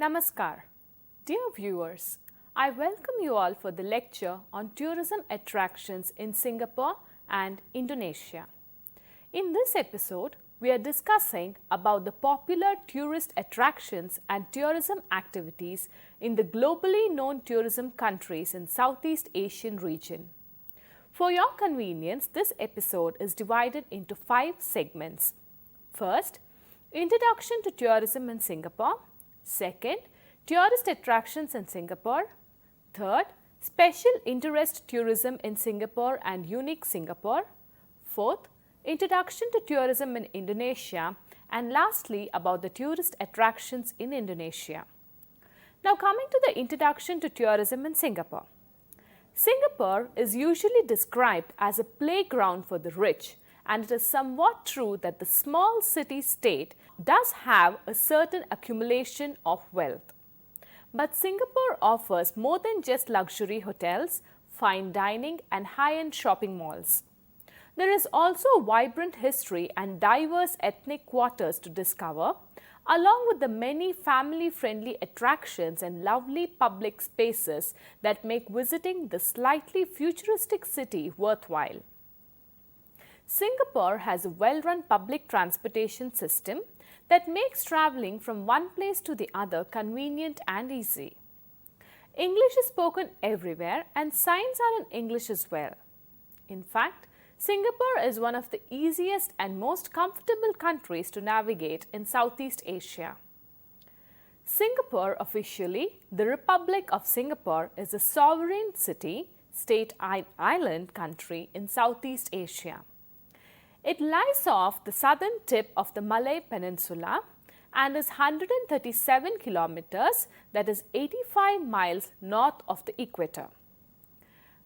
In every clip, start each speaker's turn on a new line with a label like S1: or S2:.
S1: Namaskar. Dear viewers, I welcome you all for the lecture on tourism attractions in Singapore and Indonesia. In this episode, we are discussing about the popular tourist attractions and tourism activities in the globally known tourism countries in Southeast Asian region. For your convenience, this episode is divided into 5 segments. First, Introduction to tourism in Singapore. Second, tourist attractions in Singapore. Third, special interest tourism in Singapore and unique Singapore. Fourth, introduction to tourism in Indonesia. And lastly, about the tourist attractions in Indonesia. Now coming to the introduction to tourism in Singapore. Singapore is usually described as a playground for the rich, and it is somewhat true that the small city state does have a certain accumulation of wealth. But Singapore offers more than just luxury hotels, fine dining and high-end shopping malls. There is also a vibrant history and diverse ethnic quarters to discover, along with the many family-friendly attractions and lovely public spaces that make visiting the slightly futuristic city worthwhile. Singapore has a well-run public transportation system that makes travelling from one place to the other convenient and easy. English is spoken everywhere and signs are in English as well. In fact, Singapore is one of the easiest and most comfortable countries to navigate in Southeast Asia. Singapore officially, the Republic of Singapore, is a sovereign city, state island country in Southeast Asia. It lies off the southern tip of the Malay Peninsula and is 137 kilometers, that is 85 miles north of the equator.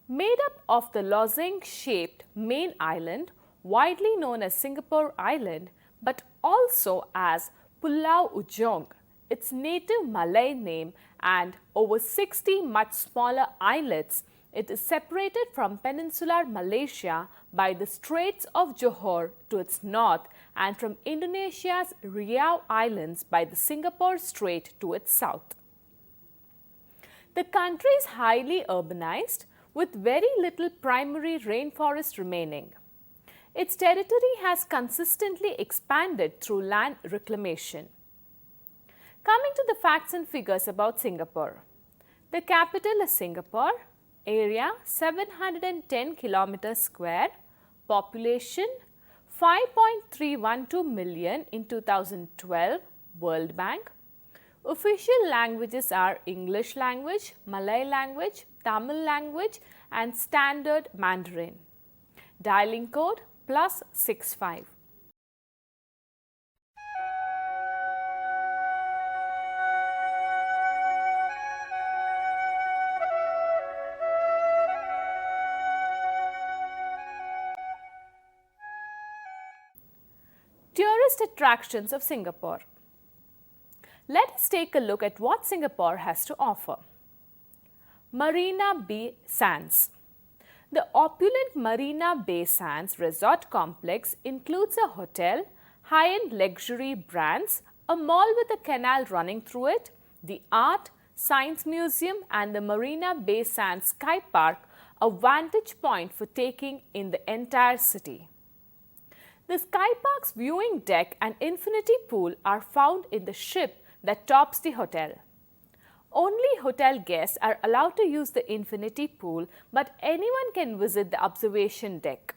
S1: Made up of the lozenge-shaped main island, widely known as Singapore Island, but also as Pulau Ujong, its native Malay name, and over 60 much smaller islets, it is separated from peninsular Malaysia by the Straits of Johor to its north and from Indonesia's Riau Islands by the Singapore Strait to its south. The country is highly urbanized, with very little primary rainforest remaining. Its territory has consistently expanded through land reclamation. Coming to the facts and figures about Singapore. The capital is Singapore, area 710 kilometers square, population 5.312 million in 2012, World Bank. Official languages are English language, Malay language, Tamil language and Standard Mandarin. Dialing code +65. Tourist attractions of Singapore. Let us take a look at what Singapore has to offer. Marina Bay Sands. The opulent Marina Bay Sands resort complex includes a hotel, high-end luxury brands, a mall with a canal running through it, the art, science museum and the Marina Bay Sands Sky Park, a vantage point for taking in the entire city. The Sky Park's viewing deck and infinity pool are found in the ship that tops the hotel. Only hotel guests are allowed to use the infinity pool, but anyone can visit the observation deck.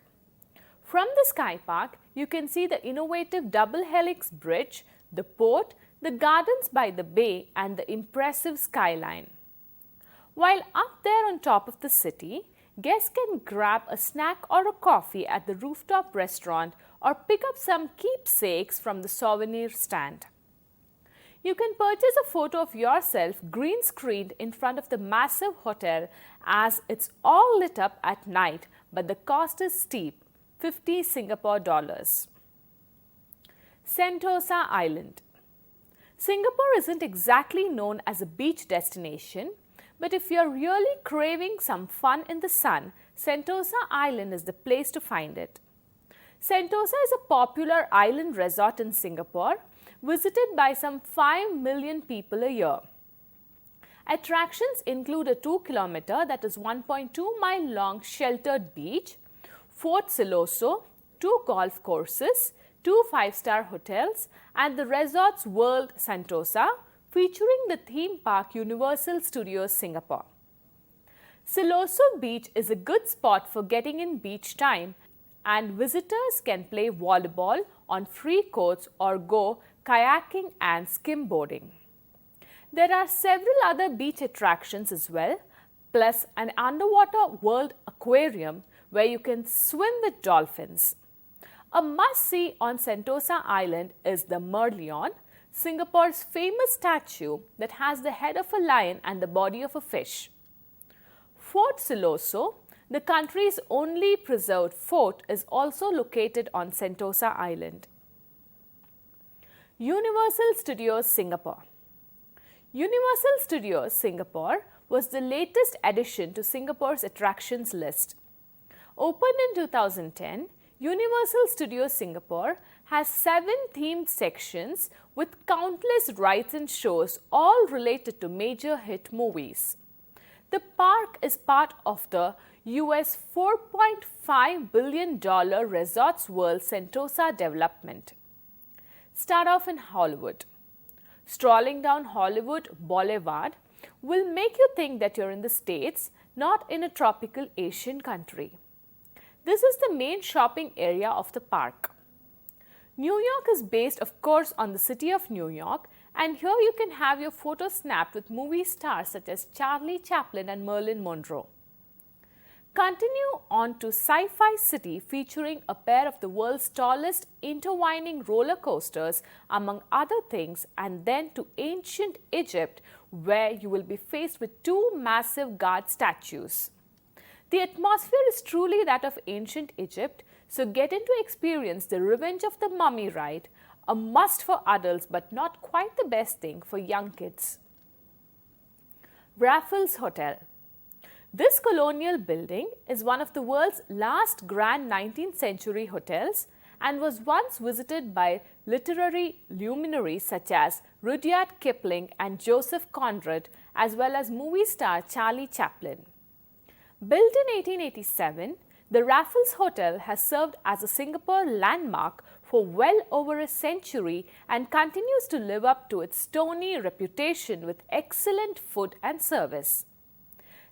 S1: From the Sky Park, you can see the innovative double helix bridge, the port, the gardens by the bay and the impressive skyline. While up there on top of the city, guests can grab a snack or a coffee at the rooftop restaurant or pick up some keepsakes from the souvenir stand. You can purchase a photo of yourself green screened in front of the massive hotel as it's all lit up at night, but the cost is steep, 50 Singapore dollars. Sentosa Island. Singapore isn't exactly known as a beach destination, but if you're really craving some fun in the sun, Sentosa Island is the place to find it. Sentosa is a popular island resort in Singapore, visited by some 5 million people a year. Attractions include a 2-kilometer, that is 1.2-mile long sheltered beach, Fort Siloso, 2 golf courses, 2 5-star hotels, and the Resorts World Sentosa, featuring the theme park Universal Studios Singapore. Siloso Beach is a good spot for getting in beach time, and visitors can play volleyball on free courts or go kayaking and skimboarding. There are several other beach attractions as well, plus an underwater world aquarium where you can swim with dolphins. A must-see on Sentosa Island is the Merlion, Singapore's famous statue that has the head of a lion and the body of a fish. Fort Siloso, the country's only preserved fort, is also located on Sentosa Island. Universal Studios Singapore. Universal Studios Singapore was the latest addition to Singapore's attractions list. Opened in 2010, Universal Studios Singapore has 7 themed sections with countless rides and shows, all related to major hit movies. The park is part of the US $4.5 billion Resorts World Sentosa development. Start off in Hollywood. Strolling down Hollywood Boulevard will make you think that you're in the States, not in a tropical Asian country. This is the main shopping area of the park. New York is based, of course, on the city of New York, and here you can have your photo snapped with movie stars such as Charlie Chaplin and Marilyn Monroe. Continue on to Sci-Fi City, featuring a pair of the world's tallest intertwining roller coasters, among other things, and then to ancient Egypt, where you will be faced with 2 massive god statues. The atmosphere is truly that of ancient Egypt, so get in to experience the Revenge of the Mummy ride, a must for adults but not quite the best thing for young kids. Raffles Hotel. This colonial building is one of the world's last grand 19th century hotels and was once visited by literary luminaries such as Rudyard Kipling and Joseph Conrad, as well as movie star Charlie Chaplin. Built in 1887, the Raffles Hotel has served as a Singapore landmark for well over a century and continues to live up to its stony reputation with excellent food and service.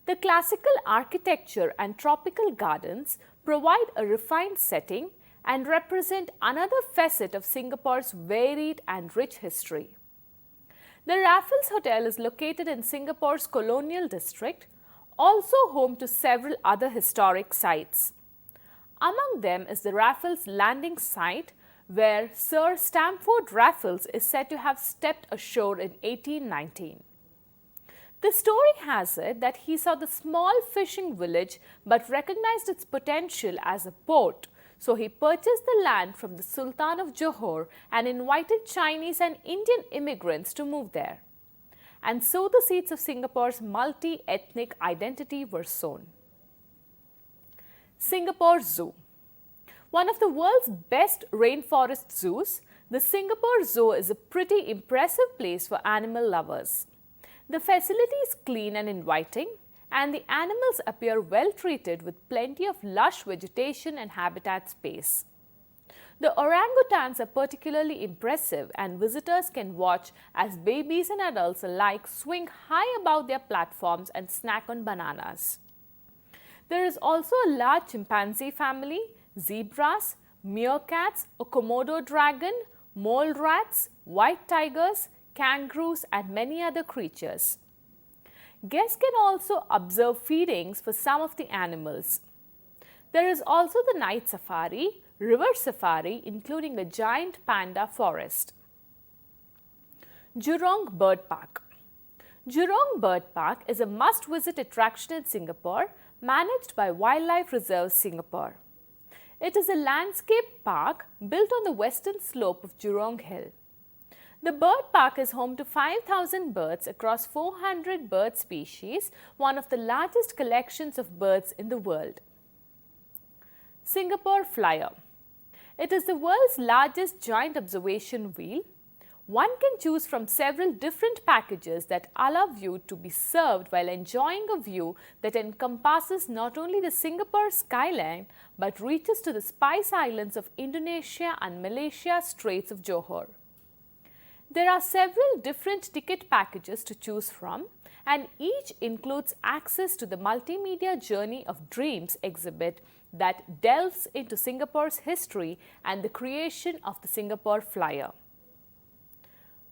S1: The classical architecture and tropical gardens provide a refined setting and represent another facet of Singapore's varied and rich history. The Raffles Hotel is located in Singapore's colonial district, also home to several other historic sites. Among them is the Raffles Landing site, where Sir Stamford Raffles is said to have stepped ashore in 1819. The story has it that he saw the small fishing village but recognized its potential as a port, so he purchased the land from the Sultan of Johor and invited Chinese and Indian immigrants to move there. And so the seeds of Singapore's multi-ethnic identity were sown. Singapore Zoo. One of the world's best rainforest zoos, the Singapore Zoo is a pretty impressive place for animal lovers. The facility is clean and inviting, and the animals appear well treated with plenty of lush vegetation and habitat space. The orangutans are particularly impressive, and visitors can watch as babies and adults alike swing high above their platforms and snack on bananas. There is also a large chimpanzee family, zebras, meerkats, a Komodo dragon, mole rats, white tigers, kangaroos, and many other creatures. Guests can also observe feedings for some of the animals. There is also the night safari, river safari, including a giant panda forest. Jurong Bird Park. Jurong Bird Park is a must-visit attraction in Singapore, managed by Wildlife Reserve Singapore. It is a landscape park built on the western slope of Jurong Hill. The bird park is home to 5,000 birds across 400 bird species, one of the largest collections of birds in the world. Singapore Flyer. It is the world's largest giant observation wheel. One can choose from several different packages that allow you to be served while enjoying a view that encompasses not only the Singapore skyline but reaches to the Spice Islands of Indonesia and Malaysia Straits of Johor. There are several different ticket packages to choose from, and each includes access to the Multimedia Journey of Dreams exhibit that delves into Singapore's history and the creation of the Singapore Flyer.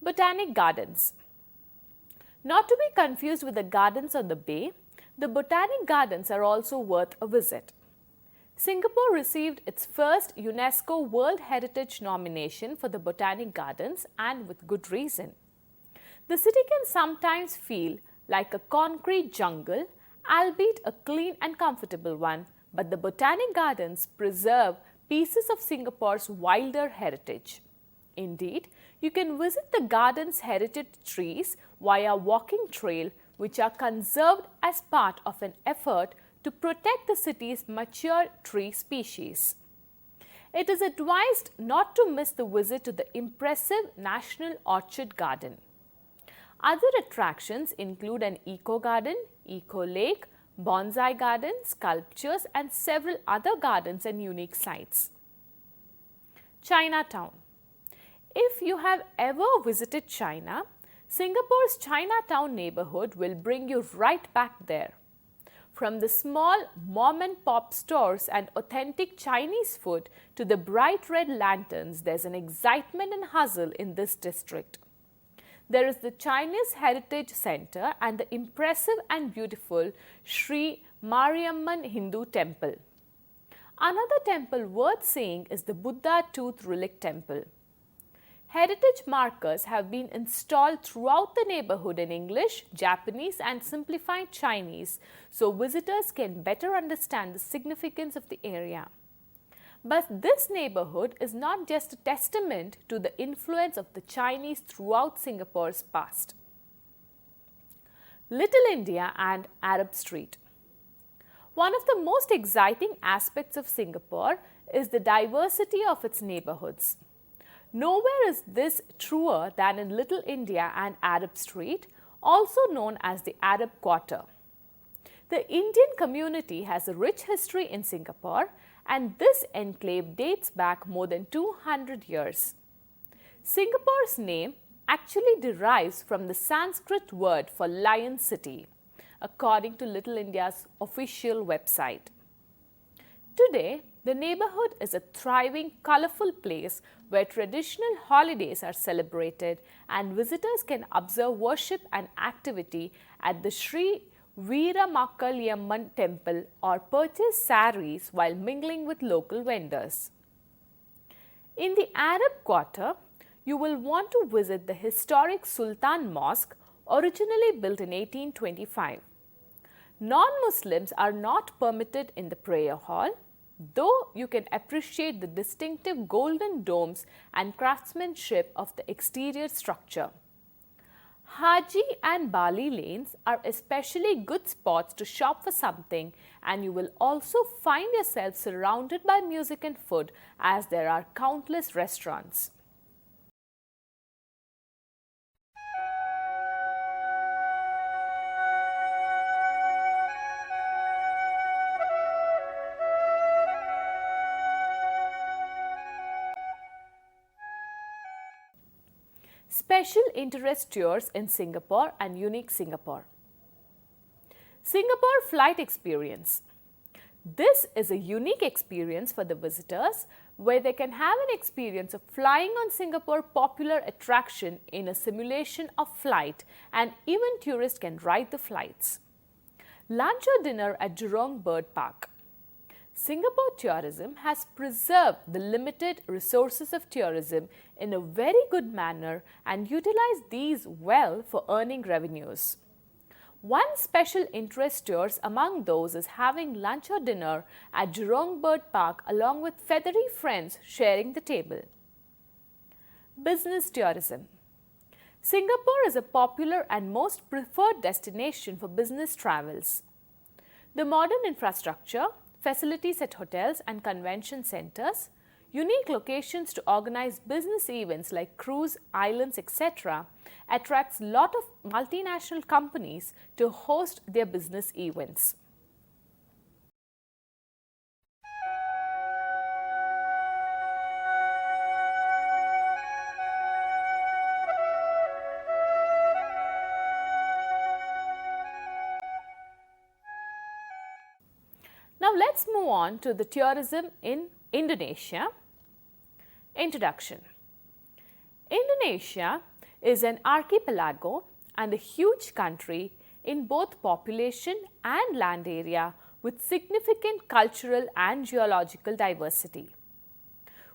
S1: Botanic Gardens. Not to be confused with the gardens on the bay, the Botanic Gardens are also worth a visit. Singapore received its first UNESCO World Heritage nomination for the Botanic Gardens, and with good reason. The city can sometimes feel like a concrete jungle, albeit a clean and comfortable one, but the Botanic Gardens preserve pieces of Singapore's wilder heritage. Indeed, you can visit the garden's heritage trees via walking trail, which are conserved as part of an effort to protect the city's mature tree species. It is advised not to miss the visit to the impressive National Orchid Garden. Other attractions include an eco garden, eco lake, bonsai garden, sculptures, and several other gardens and unique sites. Chinatown. If you have ever visited China, Singapore's Chinatown neighborhood will bring you right back there. From the small mom and pop stores and authentic Chinese food to the bright red lanterns, there's an excitement and hustle in this district. There is the Chinese Heritage Center and the impressive and beautiful Sri Mariamman Hindu Temple. Another temple worth seeing is the Buddha Tooth Relic Temple. Heritage markers have been installed throughout the neighborhood in English, Japanese, and simplified Chinese, so visitors can better understand the significance of the area. But this neighborhood is not just a testament to the influence of the Chinese throughout Singapore's past. Little India and Arab Street. One of the most exciting aspects of Singapore is the diversity of its neighborhoods. Nowhere is this truer than in Little India and Arab Street, also known as the Arab Quarter. The Indian community has a rich history in Singapore, and this enclave dates back more than 200 years. Singapore's name actually derives from the Sanskrit word for lion city, according to Little India's official website. Today, the neighborhood is a thriving, colorful place where traditional holidays are celebrated and visitors can observe worship and activity at the Sri Veeramakkaliyamman temple or purchase saris while mingling with local vendors. In the Arab Quarter, you will want to visit the historic Sultan Mosque, originally built in 1825. Non-Muslims are not permitted in the prayer hall, though you can appreciate the distinctive golden domes and craftsmanship of the exterior structure. Haji and Bali lanes are especially good spots to shop for something, and you will also find yourself surrounded by music and food as there are countless restaurants. Special interest tours in Singapore and Unique Singapore. Singapore Flight Experience. This is a unique experience for the visitors where they can have an experience of flying on Singapore's popular attraction in a simulation of flight, and even tourists can ride the flights. Lunch or dinner at Jurong Bird Park. Singapore tourism has preserved the limited resources of tourism in a very good manner and utilized these well for earning revenues. One special interest tours among those is having lunch or dinner at Jurong Bird Park along with feathery friends sharing the table. Business tourism. Singapore is a popular and most preferred destination for business travels. The modern infrastructure, facilities at hotels and convention centers, unique locations to organize business events like cruise, islands, etc., attracts a lot of multinational companies to host their business events. Now let's move on to the tourism in Indonesia. Introduction. Indonesia is an archipelago and a huge country in both population and land area with significant cultural and geological diversity.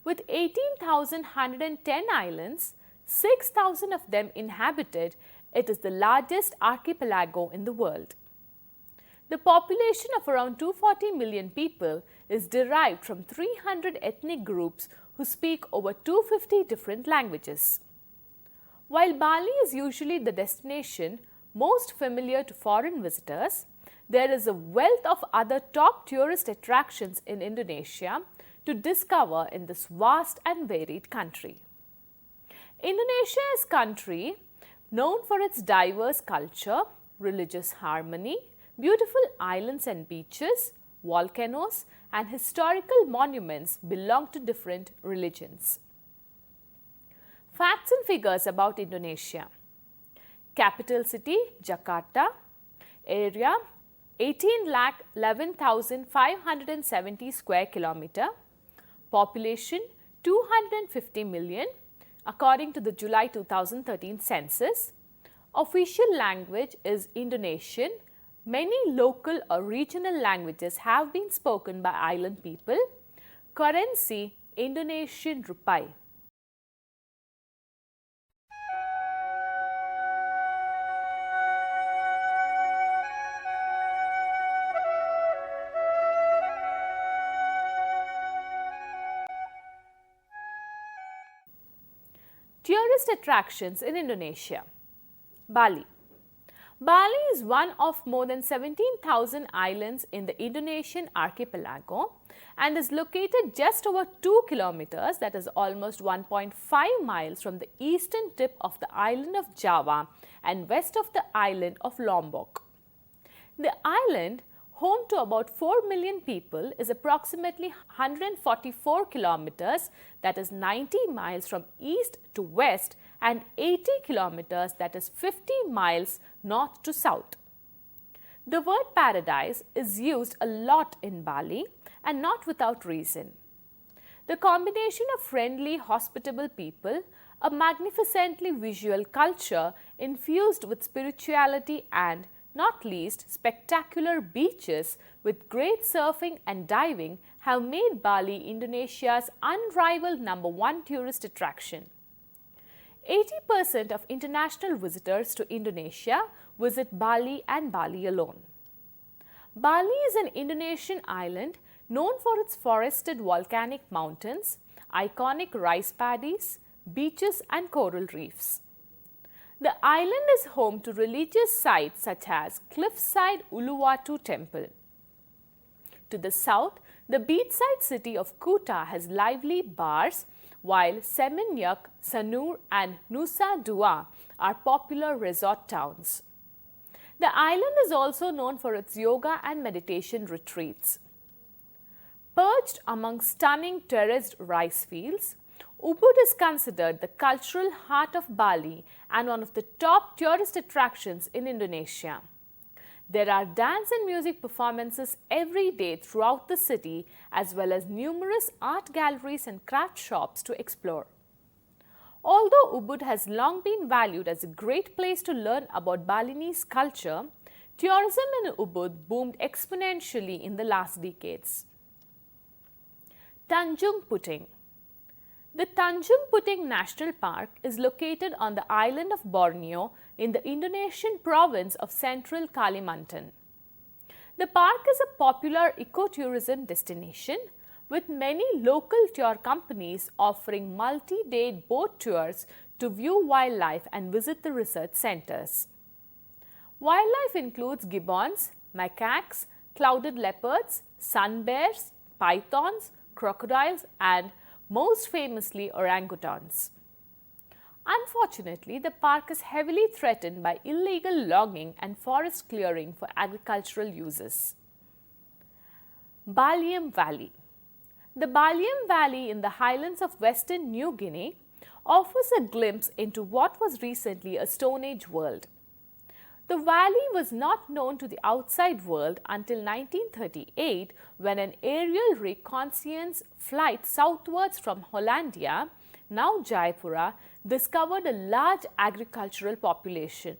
S1: With 18,110 islands, 6,000 of them inhabited, it is the largest archipelago in the world. The population of around 240 million people is derived from 300 ethnic groups who speak over 250 different languages. While Bali is usually the destination most familiar to foreign visitors, there is a wealth of other top tourist attractions in Indonesia to discover in this vast and varied country. Indonesia is a country known for its diverse culture, religious harmony, beautiful islands and beaches, volcanoes, and historical monuments belong to different religions. Facts and figures about Indonesia. Capital city Jakarta, area 18,11,570 square kilometer, population 250 million according to the July 2013 census. Official language is Indonesian. Many local or regional languages have been spoken by island people. Currency Indonesian rupiah. Tourist attractions in Indonesia. Bali. Bali is one of more than 17,000 islands in the Indonesian archipelago and is located just over 2 kilometers, that is almost 1.5 miles from the eastern tip of the island of Java and west of the island of Lombok. The island, home to about 4 million people, is approximately 144 kilometers, that is 90 miles from east to west, and 80 kilometers, that is 50 miles north to south. The word paradise is used a lot in Bali and not without reason. The combination of friendly, hospitable people, a magnificently visual culture infused with spirituality and, not least, spectacular beaches with great surfing and diving have made Bali Indonesia's unrivaled #1 tourist attraction. 80% of international visitors to Indonesia visit Bali and Bali alone. Bali is an Indonesian island known for its forested volcanic mountains, iconic rice paddies, beaches and coral reefs. The island is home to religious sites such as Cliffside Uluwatu Temple. To the south, the beachside city of Kuta has lively bars, while Seminyak, Sanur and Nusa Dua are popular resort towns. The island is also known for its yoga and meditation retreats. Perched among stunning terraced rice fields, Ubud is considered the cultural heart of Bali and one of the top tourist attractions in Indonesia. There are dance and music performances every day throughout the city, as well as numerous art galleries and craft shops to explore. Although Ubud has long been valued as a great place to learn about Balinese culture, tourism in Ubud boomed exponentially in the last decades. Tanjung Puting. The Tanjung Puting National Park is located on the island of Borneo in the Indonesian province of Central Kalimantan. The park is a popular ecotourism destination with many local tour companies offering multi-day boat tours to view wildlife and visit the research centers. Wildlife includes gibbons, macaques, clouded leopards, sun bears, pythons, crocodiles and most famously orangutans. Unfortunately, the park is heavily threatened by illegal logging and forest clearing for agricultural uses. Baliem Valley. The Baliem Valley in the highlands of Western New Guinea offers a glimpse into what was recently a Stone Age world. The valley was not known to the outside world until 1938 when an aerial reconnaissance flight southwards from Hollandia, now Jaipura, discovered a large agricultural population.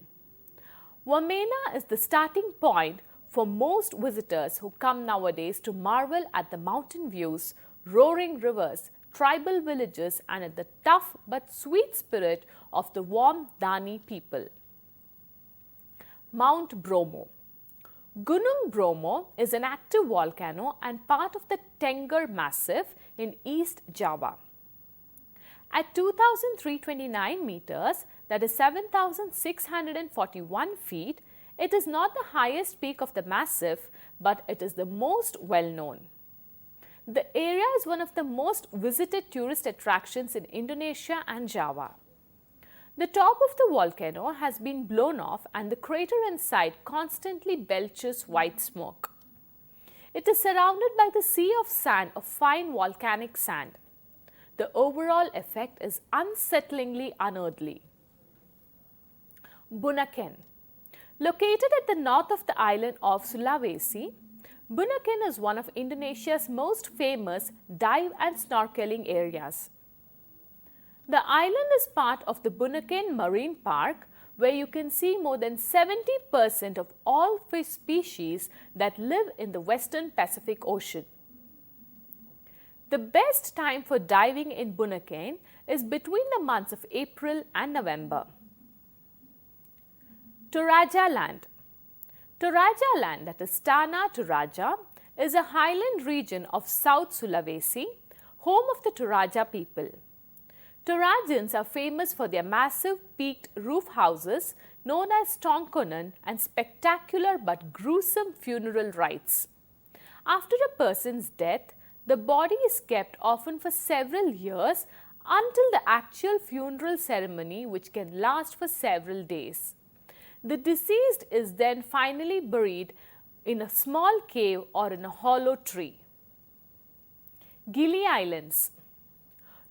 S1: Wamena is the starting point for most visitors who come nowadays to marvel at the mountain views, roaring rivers, tribal villages and at the tough but sweet spirit of the warm Dani people. Mount Bromo. Gunung Bromo is an active volcano and part of the Tengger Massif in East Java. At 2,329 meters, that is 7,641 feet, it is not the highest peak of the massif, but it is the most well known. The area is one of the most visited tourist attractions in Indonesia and Java. The top of the volcano has been blown off and the crater inside constantly belches white smoke. It is surrounded by the sea of sand of fine volcanic sand. The overall effect is unsettlingly unearthly. Bunaken. Located at the north of the island of Sulawesi, Bunaken is one of Indonesia's most famous dive and snorkeling areas. The island is part of the Bunaken Marine Park, where you can see more than 70% of all fish species that live in the western Pacific Ocean. The best time for diving in Bunaken is between the months of April and November. Toraja Land. Toraja Land, that is Tanah Toraja, is a highland region of South Sulawesi, home of the Toraja people. Torajans are famous for their massive peaked roof houses known as tongkonan and spectacular but gruesome funeral rites. After a person's death, the body is kept often for several years until the actual funeral ceremony, which can last for several days. The deceased is then finally buried in a small cave or in a hollow tree. Gili Islands.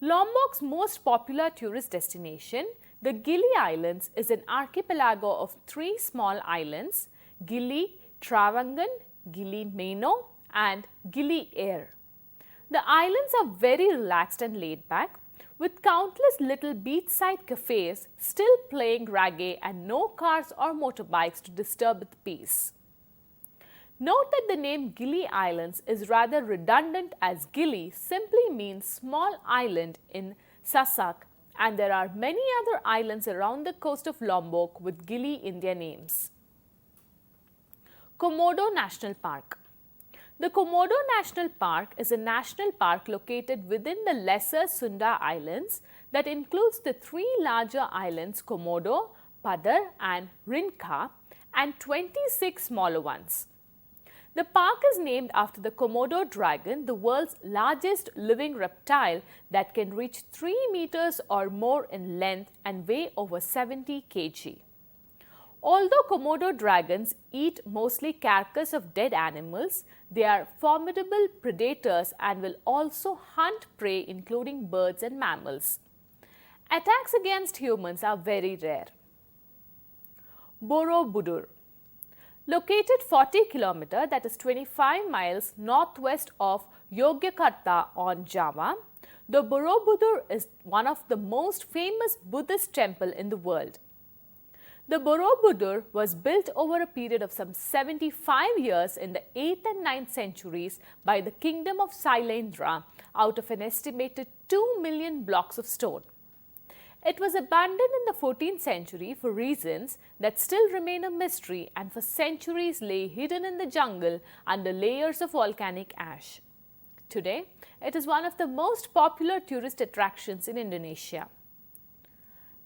S1: Lombok's most popular tourist destination, the Gili Islands, is an archipelago of 3 small islands, Gili Trawangan, Gili Meno and Gili Air. The islands are very relaxed and laid back, with countless little beachside cafes still playing reggae and no cars or motorbikes to disturb the peace. Note that the name Gili Islands is rather redundant, as Gili simply means small island in Sasak, and there are many other islands around the coast of Lombok with Gili in their names. Komodo National Park. The Komodo National Park is a national park located within the Lesser Sunda Islands that includes the 3 larger islands Komodo, Padar and Rinca and 26 smaller ones. The park is named after the Komodo dragon, the world's largest living reptile that can reach 3 meters or more in length and weigh over 70 kg. Although Komodo dragons eat mostly carcass of dead animals, they are formidable predators and will also hunt prey including birds and mammals. Attacks against humans are very rare. Borobudur. Located 40 km, that is 25 miles northwest of Yogyakarta on Java, the Borobudur is one of the most famous Buddhist temple in the world. The Borobudur was built over a period of some 75 years in the 8th and 9th centuries by the kingdom of Sailendra out of an estimated 2 million blocks of stone. It was abandoned in the 14th century for reasons that still remain a mystery and for centuries lay hidden in the jungle under layers of volcanic ash. Today, it is one of the most popular tourist attractions in Indonesia.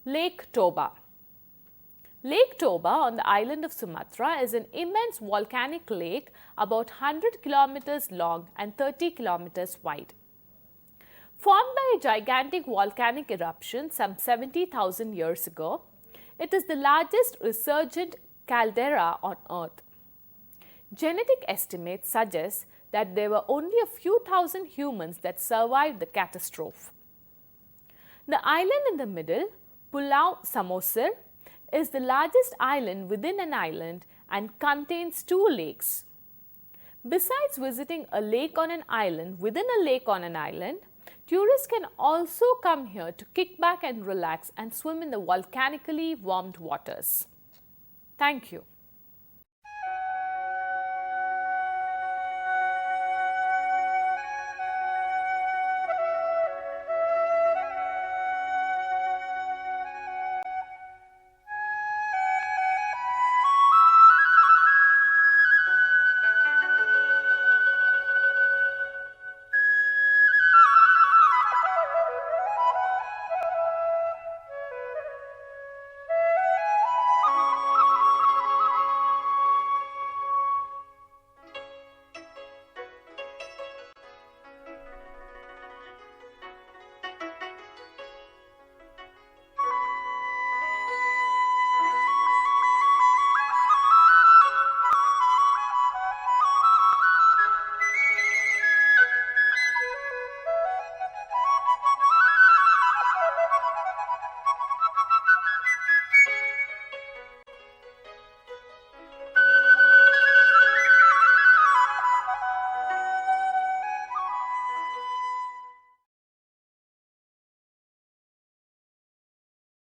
S1: Lake Toba. Lake Toba on the island of Sumatra is an immense volcanic lake about 100 kilometers long and 30 kilometers wide. Formed by a gigantic volcanic eruption some 70,000 years ago, it is the largest resurgent caldera on Earth. Genetic estimates suggest that there were only a few thousand humans that survived the catastrophe. The island in the middle, Pulau Samosir, is the largest island within an island and contains 2 lakes. Besides visiting a lake on an island within a lake on an island, tourists can also come here to kick back and relax and swim in the volcanically warmed waters. Thank you.